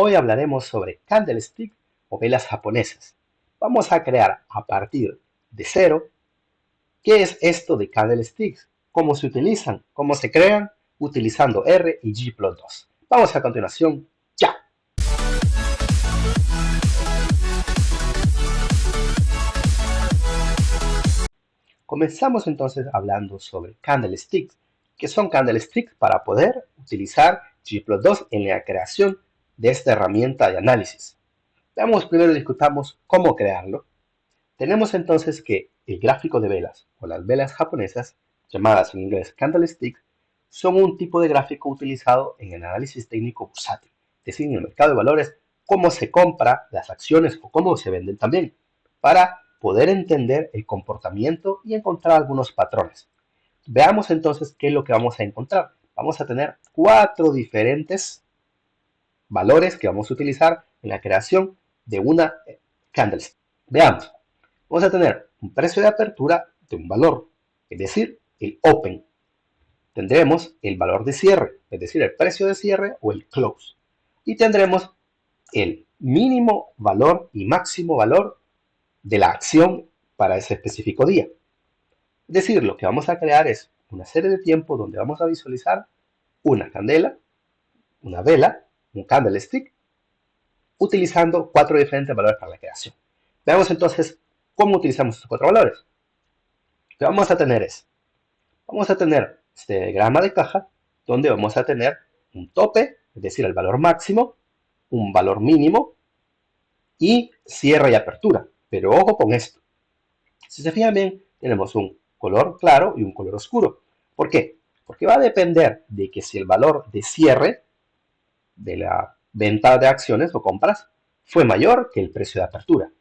Hoy hablaremos sobre candlestick o velas japonesas. Vamos a crear a partir de cero. ¿Qué es esto de candlesticks? ¿Cómo se utilizan? ¿Cómo se crean? Utilizando R y G+2. Vamos a continuación, ya. Comenzamos entonces hablando sobre candlesticks, que son candlesticks para poder utilizar G+2 en la creación de esta herramienta de análisis. Veamos primero, discutamos cómo crearlo. Tenemos entonces que el gráfico de velas o las velas japonesas, llamadas en inglés candlestick, son un tipo de gráfico utilizado en el análisis técnico bursátil, es decir, en el mercado de valores, cómo se compra las acciones o cómo se venden también, para poder entender el comportamiento y encontrar algunos patrones. Veamos entonces qué es lo que vamos a encontrar. Vamos a tener 4 diferentes valores que vamos a utilizar en la creación de una candlestick. Veamos. Vamos a tener un precio de apertura de un valor, es decir, el open. Tendremos el valor de cierre, es decir, el precio de cierre o el close. Y tendremos el mínimo valor y máximo valor de la acción para ese específico día. Es decir, lo que vamos a crear es una serie de tiempos donde vamos a visualizar una candela, una vela, un candlestick, utilizando 4 diferentes valores para la creación. Veamos entonces cómo utilizamos estos 4 valores. Lo que vamos a tener es, vamos a tener este diagrama de caja donde vamos a tener un tope, es decir, el valor máximo, un valor mínimo y cierre y apertura. Pero ojo con esto. Si se fijan bien, tenemos un color claro y un color oscuro. ¿Por qué? Porque va a depender de que si el valor de cierre de la venta de acciones o compras fue mayor que el precio de apertura.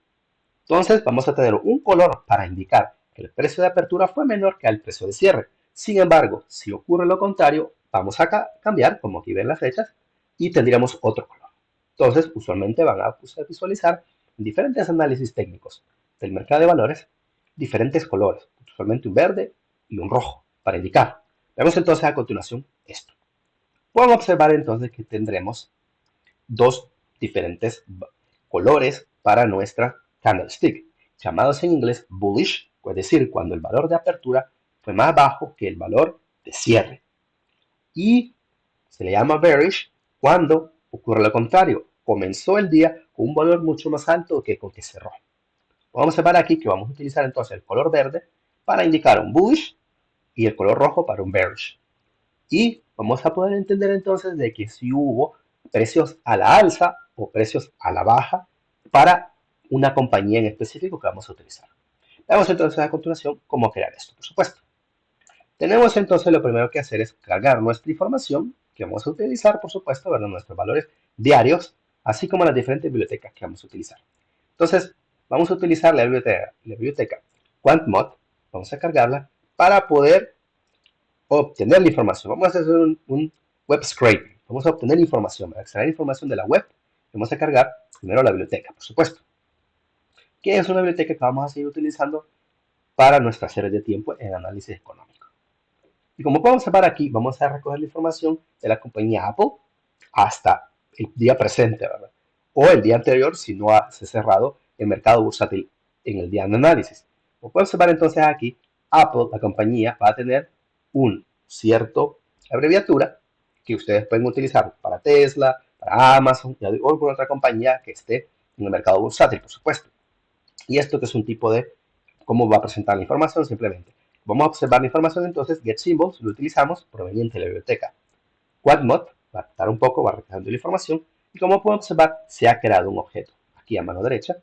Entonces vamos a tener un color para indicar que el precio de apertura fue menor que el precio de cierre. Sin embargo, si ocurre lo contrario, vamos a cambiar, como aquí ven las flechas, y tendríamos otro color. Entonces, usualmente van a visualizar en diferentes análisis técnicos del mercado de valores diferentes colores, usualmente un verde y un rojo, para indicar. Veamos entonces a continuación esto. Podemos observar entonces que tendremos dos diferentes colores para nuestra candlestick, llamados en inglés bullish, es decir, cuando el valor de apertura fue más bajo que el valor de cierre. Y se le llama bearish cuando ocurre lo contrario, comenzó el día con un valor mucho más alto que con que cerró. Vamos a observar aquí que vamos a utilizar entonces el color verde para indicar un bullish y el color rojo para un bearish. Y vamos a poder entender entonces de que si hubo precios a la alza o precios a la baja para una compañía en específico que vamos a utilizar. Veamos entonces a continuación cómo crear esto, por supuesto. Tenemos entonces lo primero que hacer es cargar nuestra información que vamos a utilizar, por supuesto, ¿verdad? Nuestros valores diarios, así como las diferentes bibliotecas que vamos a utilizar. Entonces, vamos a utilizar la biblioteca QuantMod, vamos a cargarla para poder obtener la información. Vamos a hacer un web scraping. Vamos a obtener información, a extraer información de la web. Vamos a cargar primero la biblioteca, por supuesto. Que es una biblioteca que vamos a seguir utilizando para nuestra serie de tiempo en análisis económico. Y como podemos observar aquí, vamos a recoger la información de la compañía Apple hasta el día presente, ¿verdad? O el día anterior si no se ha cerrado el mercado bursátil en el día de análisis. Como pueden observar entonces aquí, Apple, la compañía, va a tener un cierto abreviatura que ustedes pueden utilizar para Tesla, para Amazon o alguna otra compañía que esté en el mercado bursátil, por supuesto. Y esto que es un tipo de cómo va a presentar la información simplemente. Vamos a observar la información entonces, getSymbols lo utilizamos proveniente de la biblioteca QuantMod, va a tratar un poco, va recogiendo la información y como pueden observar se ha creado un objeto. Aquí a mano derecha,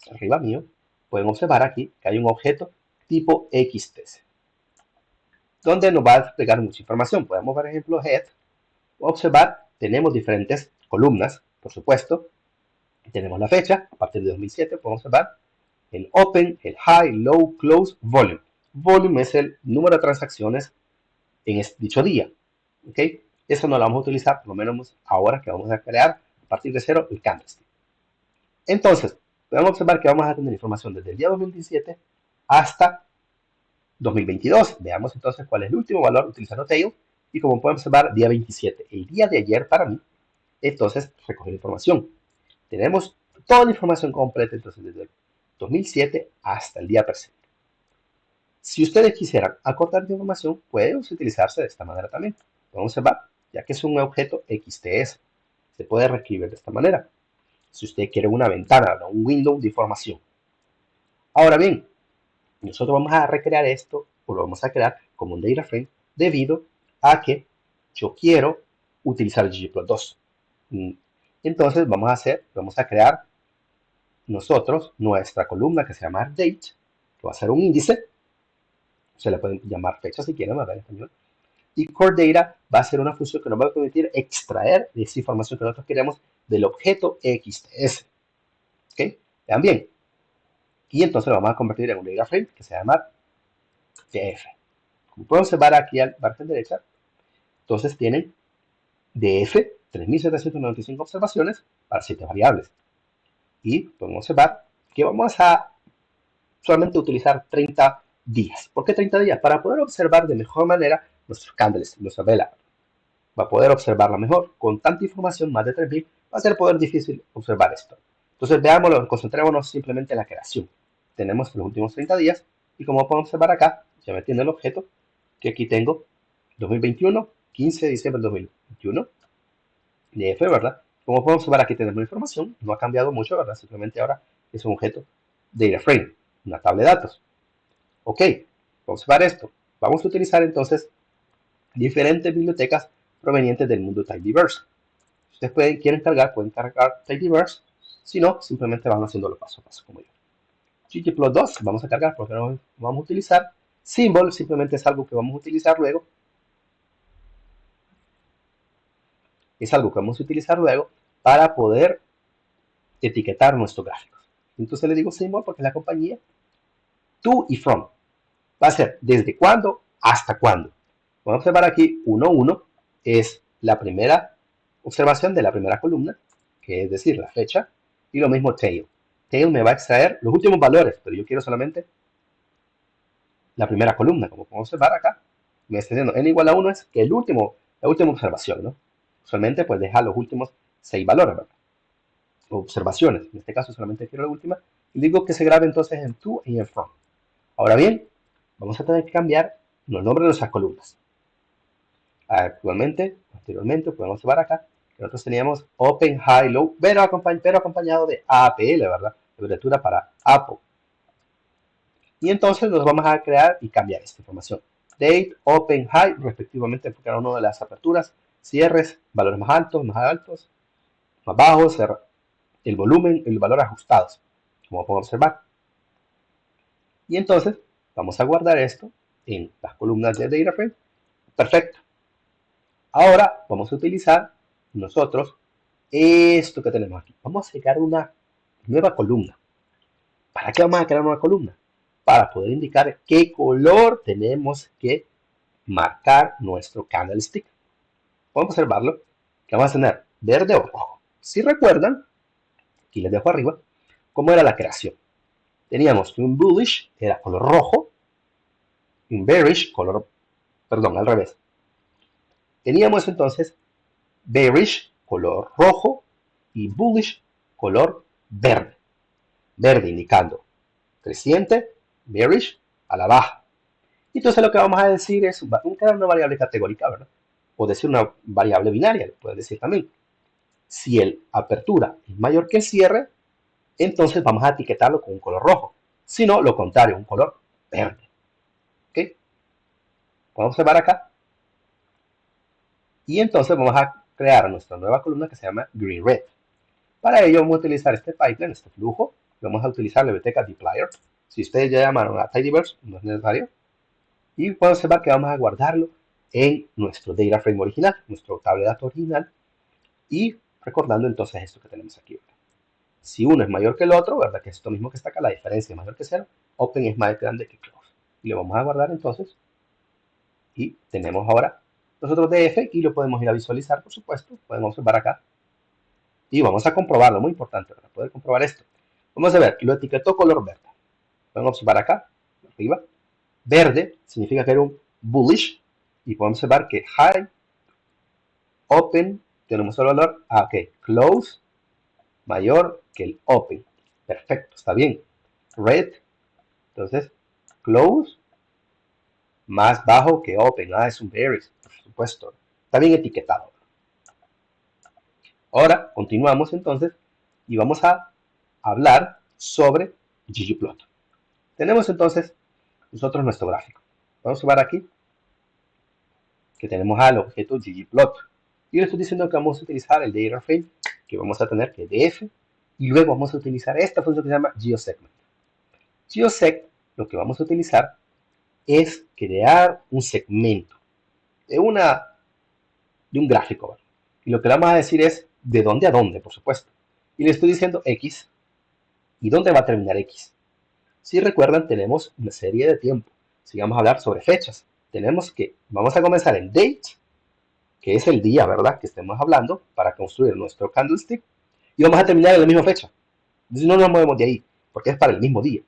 arriba mío, pueden observar aquí que hay un objeto tipo XTC donde nos va a explicar mucha información. Podemos ver, por ejemplo, Head, observar, tenemos diferentes columnas, por supuesto, tenemos la fecha, a partir de 2007, podemos observar el Open, el High, Low, Close, Volume. Volume es el número de transacciones en dicho día, ¿ok? Eso no lo vamos a utilizar, por lo menos ahora que vamos a crear a partir de cero el candlestick. Entonces, podemos observar que vamos a tener información desde el día 2017 hasta 2022. Veamos entonces cuál es el último valor utilizando Tail. Y como pueden observar, día 27, el día de ayer para mí, entonces recoger información. Tenemos toda la información completa entonces desde el 2007 hasta el día presente. Si ustedes quisieran acortar la información, puede utilizarse de esta manera también. Vamos a ver, ya que es un objeto XTS, se puede reescribir de esta manera. Si usted quiere una ventana, ¿no? Un window de información. Ahora bien, nosotros vamos a recrear esto, o lo vamos a crear como un data frame, debido a que yo quiero utilizar el ggplot2. Entonces vamos a crear nosotros nuestra columna que se llama date, que va a ser un índice, se le pueden llamar fecha si quieren, ¿verdad? En español. Y core data va a ser una función que nos va a permitir extraer esa información que nosotros queremos del objeto XTS. ¿Ok? Vean bien. Y entonces lo vamos a convertir en un data frame que se llama DF. Como pueden observar aquí al margen derecha, entonces tienen DF 3795 observaciones para 7 variables. Y podemos observar que vamos a solamente utilizar 30 días. ¿Por qué 30 días? Para poder observar de mejor manera nuestros candles, nuestra vela. Va a poder observarla mejor. Con tanta información, más de 3000, va a ser poder difícil observar esto. Entonces veámoslo, concentrémonos simplemente en la creación. Tenemos los últimos 30 días y como pueden observar acá, ya me tiene el objeto, que aquí tengo 2021, 15 de diciembre de 2021, DF, ¿verdad? Como pueden observar aquí tenemos la información, no ha cambiado mucho, ¿verdad? Simplemente ahora es un objeto data frame, una tabla de datos. Ok, vamos a observar esto. Vamos a utilizar entonces diferentes bibliotecas provenientes del mundo Tidyverse. Si ustedes quieren cargar, pueden cargar Tidyverse. Si no, simplemente van haciéndolo paso a paso como yo. ggplot2 vamos a cargar porque no vamos a utilizar. Symbol simplemente es algo que vamos a utilizar luego. Es algo que vamos a utilizar luego para poder etiquetar nuestros gráficos. Entonces le digo symbol porque es la compañía. To y from. Va a ser desde cuándo hasta cuándo. Vamos a observar aquí 1.1 es la primera observación de la primera columna, que es decir, la fecha, y lo mismo tail. Tail me va a extraer los últimos valores, pero yo quiero solamente la primera columna, como podemos observar acá. Me está diciendo n igual a 1 es que la última observación, ¿no? Usualmente pues deja los últimos 6 valores, ¿verdad? Observaciones. En este caso solamente quiero la última. Y digo que se grabe entonces en to y en from. Ahora bien, vamos a tener que cambiar los nombres de nuestras columnas. Anteriormente, podemos observar acá que nosotros teníamos Open, High, Low, pero acompañado de APL, ¿verdad? Abreviatura para Apple. Y entonces nos vamos a crear y cambiar esta información. Date, Open, High, respectivamente por cada una de las aperturas, cierres, valores más altos, más bajos, el volumen, el valor ajustados, como podemos observar. Y entonces vamos a guardar esto en las columnas de Data Frame. Perfecto. Ahora vamos a utilizar nosotros esto que tenemos aquí. Vamos a crear una nueva columna. ¿Para qué vamos a crear una columna? Para poder indicar qué color tenemos que marcar nuestro candlestick. Vamos a observarlo, que vamos a tener verde o rojo. Si recuerdan, aquí les dejo arriba, cómo era la creación. Teníamos que un bullish era color rojo, un bearish al revés. Teníamos entonces bearish color rojo y bullish color verde. Verde indicando creciente, bearish a la baja. Y entonces lo que vamos a decir es crear una variable categórica, ¿verdad? O decir una variable binaria, puedes decir también. Si el apertura es mayor que el cierre, entonces vamos a etiquetarlo con un color rojo. Si no, lo contrario, un color verde. ¿Ok? Podemos observar acá. Y entonces vamos a crear nuestra nueva columna que se llama Green Red. Para ello vamos a utilizar este pipeline, este flujo. Vamos a utilizar la biblioteca dplyr. Si ustedes ya llamaron a Tidyverse, no es necesario. Y pueden observar que vamos a guardarlo en nuestro data frame original, nuestro tabla de datos original. Y recordando entonces esto que tenemos aquí. Si uno es mayor que el otro, ¿verdad? Que es esto mismo que está acá, la diferencia es mayor que 0, open es más grande que close. Y lo vamos a guardar entonces. Y tenemos ahora nosotros DF y lo podemos ir a visualizar, por supuesto. Podemos observar acá. Y vamos a comprobarlo, muy importante para poder comprobar esto. Vamos a ver, lo etiquetó color verde. Podemos observar acá, arriba. Verde significa que era un bullish. Y podemos observar que high, open, tenemos el valor, ok, close mayor que el open. Perfecto, está bien. Red, entonces, close más bajo que open. Es un varies, por supuesto. Está bien etiquetado. Ahora, continuamos entonces y vamos a hablar sobre ggplot. Tenemos entonces nosotros nuestro gráfico. Vamos a ver aquí que tenemos al objeto ggplot. Y le estoy diciendo que vamos a utilizar el data frame que vamos a tener que df y luego vamos a utilizar esta función que se llama geosegment. Geoseg lo que vamos a utilizar es crear un segmento de, de un gráfico. Y lo que le vamos a decir es de dónde a dónde, por supuesto. Y le estoy diciendo x y dónde va a terminar x. Si recuerdan, tenemos una serie de tiempo. Si vamos a hablar sobre fechas, tenemos que, vamos a comenzar en date, que es el día, ¿verdad?, que estemos hablando para construir nuestro candlestick, y vamos a terminar en la misma fecha. Entonces no nos movemos de ahí, porque es para el mismo día.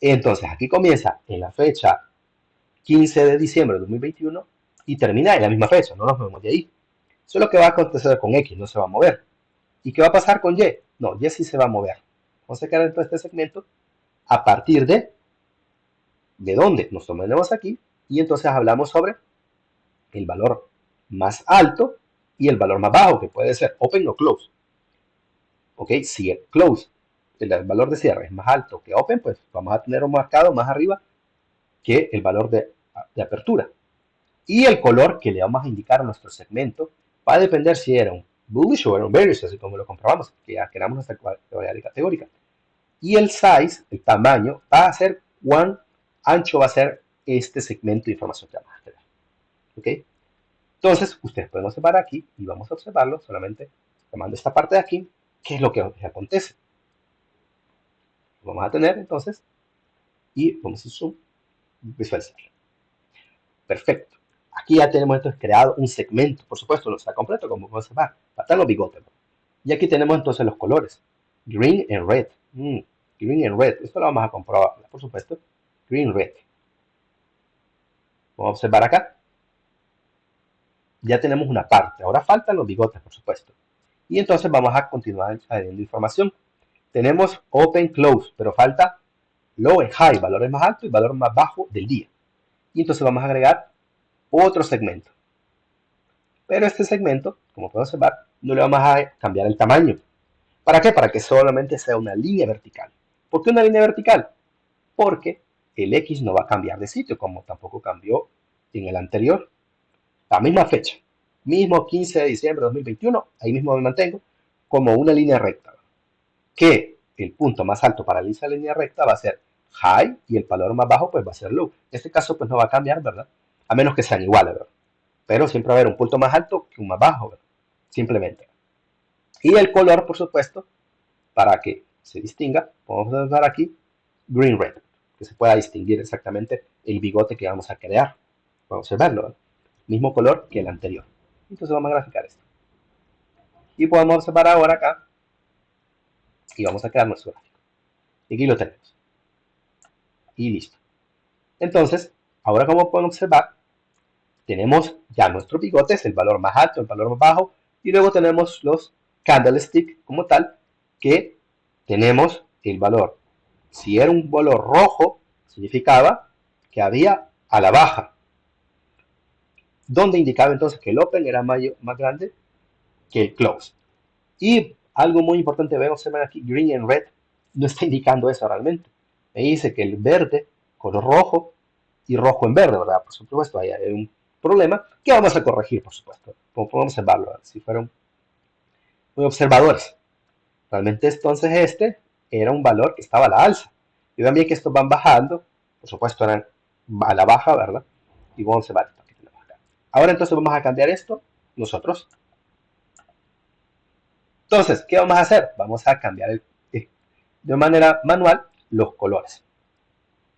Entonces aquí comienza en la fecha 15 de diciembre de 2021 y termina en la misma fecha, no nos movemos de ahí. Eso es lo que va a acontecer con X, no se va a mover. ¿Y qué va a pasar con Y? No, Y sí se va a mover. Vamos a crear entonces este segmento a partir de dónde nos tomemos aquí y entonces hablamos sobre el valor más alto y el valor más bajo, que puede ser open o close. Ok, si el close, el valor de cierre es más alto que open, pues vamos a tener un marcado más arriba que el valor de apertura. Y el color que le vamos a indicar a nuestro segmento va a depender si era un bullish o era un bearish, así como lo comprobamos, que ya creamos nuestra variable categórica. Y el size, el tamaño, va a ser cuán ancho va a ser este segmento de información que vamos a tener. ¿Ok? Entonces, ustedes pueden observar aquí, y vamos a observarlo solamente tomando esta parte de aquí, qué es lo que acontece. Vamos a tener entonces, y vamos a zoom, visualizar. Perfecto. Aquí ya tenemos entonces creado un segmento, por supuesto, no está completo, como podemos observar. Faltan los bigotes. Y aquí tenemos entonces los colores. Green and red. Green and red. Esto lo vamos a comprobar, por supuesto. Green, red. Vamos a observar acá. Ya tenemos una parte. Ahora faltan los bigotes, por supuesto. Y entonces vamos a continuar añadiendo información. Tenemos open, close, pero falta low and high, valores más altos y valor más bajo del día. Y entonces vamos a agregar otro segmento. Pero este segmento, como pueden observar, no le vamos a cambiar el tamaño. ¿Para qué? Para que solamente sea una línea vertical. ¿Por qué una línea vertical? Porque el X no va a cambiar de sitio, como tampoco cambió en el anterior. La misma fecha, mismo 15 de diciembre de 2021, ahí mismo me mantengo, como una línea recta. Que el punto más alto para esa línea recta va a ser high y el valor más bajo pues va a ser low. En este caso pues no va a cambiar, ¿verdad? A menos que sean iguales, ¿verdad? Pero siempre va a haber un punto más alto que un más bajo, ¿verdad? Simplemente. Y el color, por supuesto, para que se distinga, podemos dar aquí green red, que se pueda distinguir exactamente el bigote que vamos a crear. Vamos a verlo, ¿verdad? Mismo color que el anterior. Entonces vamos a graficar esto. Y podemos observar ahora acá y vamos a crear nuestro gráfico. Y aquí lo tenemos. Y listo. Entonces, ahora como pueden observar, tenemos ya nuestros bigotes, el valor más alto, el valor más bajo, y luego tenemos los candlestick como tal, que tenemos el valor. Si era un valor rojo, significaba que había a la baja, donde indicaba entonces que el open era más grande que el close. Y algo muy importante, vemos aquí, green and red, no está indicando eso realmente. Me dice que el verde, color rojo, y rojo en verde, ¿verdad? Por supuesto, ahí hay un problema que vamos a corregir, por supuesto. Como podemos observarlo, ¿verdad? Si fueron muy observadores. Realmente entonces este era un valor que estaba a la alza. Y también que estos van bajando, por supuesto eran a la baja, ¿verdad? Y vamos a observar esto que tenemos acá. Ahora entonces vamos a cambiar esto nosotros. Entonces, ¿qué vamos a hacer? Vamos a cambiar de manera manual los colores.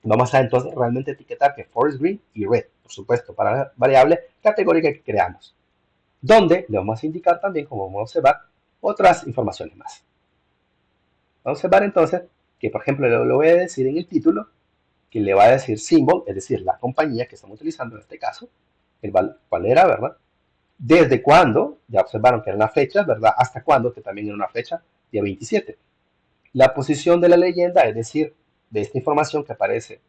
Vamos a entonces realmente etiquetar que forest green y red, por supuesto, para la variable categórica que creamos. Donde le vamos a indicar también, como vamos a observar, otras informaciones más. Vamos a observar entonces que, por ejemplo, le voy a decir en el título que le va a decir symbol, es decir, la compañía que estamos utilizando en este caso, cuál era, ¿verdad? desde cuándo, ya observaron que eran las fechas, ¿verdad? Hasta cuándo, que también era una fecha, día 27. La posición de la leyenda, es decir, de esta información que aparece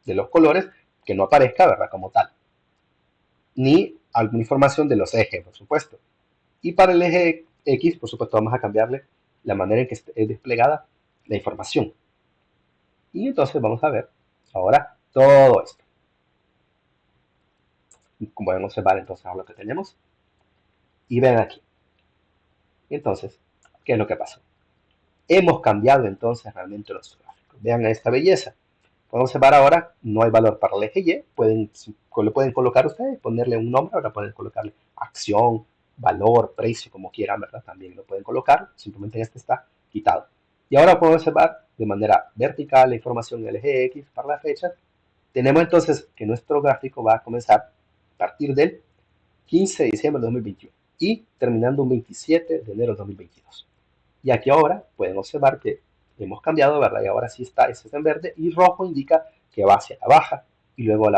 de los colores, que no aparezca, ¿verdad? Como tal. Ni alguna información de los ejes, por supuesto. Y para el eje X, por supuesto, vamos a cambiarle la manera en que es desplegada la información. Y entonces vamos a ver ahora todo esto. Como pueden observar entonces ahora lo que tenemos. Y ven aquí. Entonces, ¿qué es lo que pasó? Hemos cambiado entonces realmente los gráficos. Vean esta belleza. Podemos observar ahora, no hay valor para el eje Y. Le pueden colocar ustedes, ponerle un nombre. Ahora pueden colocarle acción, valor, precio, como quieran, ¿verdad? También lo pueden colocar. Simplemente este está quitado. Y ahora podemos observar de manera vertical la información en el eje X para la fecha. Tenemos entonces que nuestro gráfico va a comenzar a partir del 15 de diciembre de 2021 y terminando un 27 de enero de 2022. Y aquí ahora pueden observar que hemos cambiado, ¿verdad? Y ahora sí está, este está en verde y rojo indica que va hacia la baja y luego a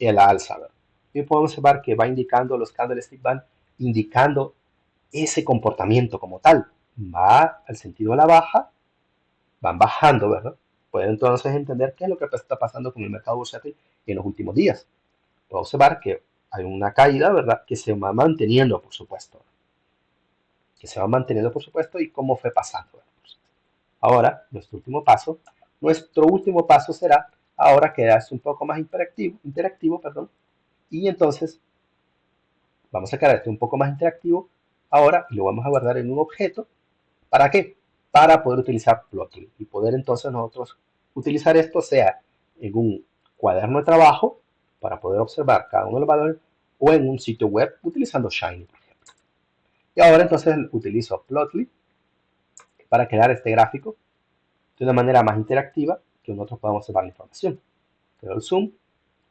la alza, ¿verdad? Y podemos observar que va indicando, los candlesticks van indicando ese comportamiento como tal. Va al sentido de la baja, van bajando, ¿verdad? Pueden entonces entender qué es lo que está pasando con el mercado bursátil en los últimos días. Pueden observar que hay una caída, ¿verdad? Que se va manteniendo, por supuesto. Que se va manteniendo, por supuesto, y cómo fue pasando, ¿verdad? Ahora, nuestro último paso será ahora quedarse un poco más interactivo, perdón, y entonces vamos a crear este un poco más interactivo ahora y lo vamos a guardar en un objeto. ¿Para qué? Para poder utilizar Plotly y poder entonces nosotros utilizar esto sea en un cuaderno de trabajo para poder observar cada uno de los valores o en un sitio web utilizando Shiny, por ejemplo. Y ahora entonces utilizo Plotly para crear este gráfico de una manera más interactiva que nosotros podamos observar la información. Le doy el zoom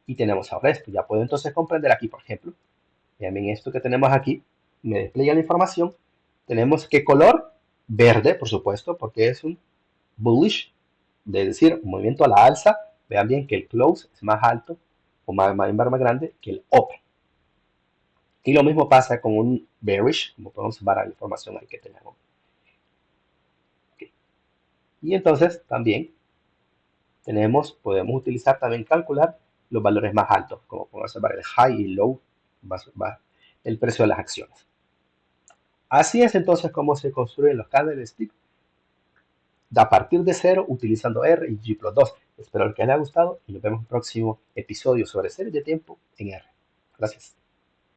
y tenemos ahora esto. Ya puedo entonces comprender aquí, por ejemplo, vean esto que tenemos aquí, me despliega la información. Tenemos qué color, verde, por supuesto, porque es un bullish, es decir, un movimiento a la alza. Vean bien que el close es más alto o más grande que el open. Y lo mismo pasa con un bearish, como podemos observar la información ahí que tenemos. Okay. Y entonces también podemos utilizar también calcular los valores más altos, como podemos observar el high y low, el precio de las acciones. Así es entonces como se construyen los candlesticks a partir de cero utilizando R y G+2. Espero que les haya gustado y nos vemos en el próximo episodio sobre series de tiempo en R. Gracias.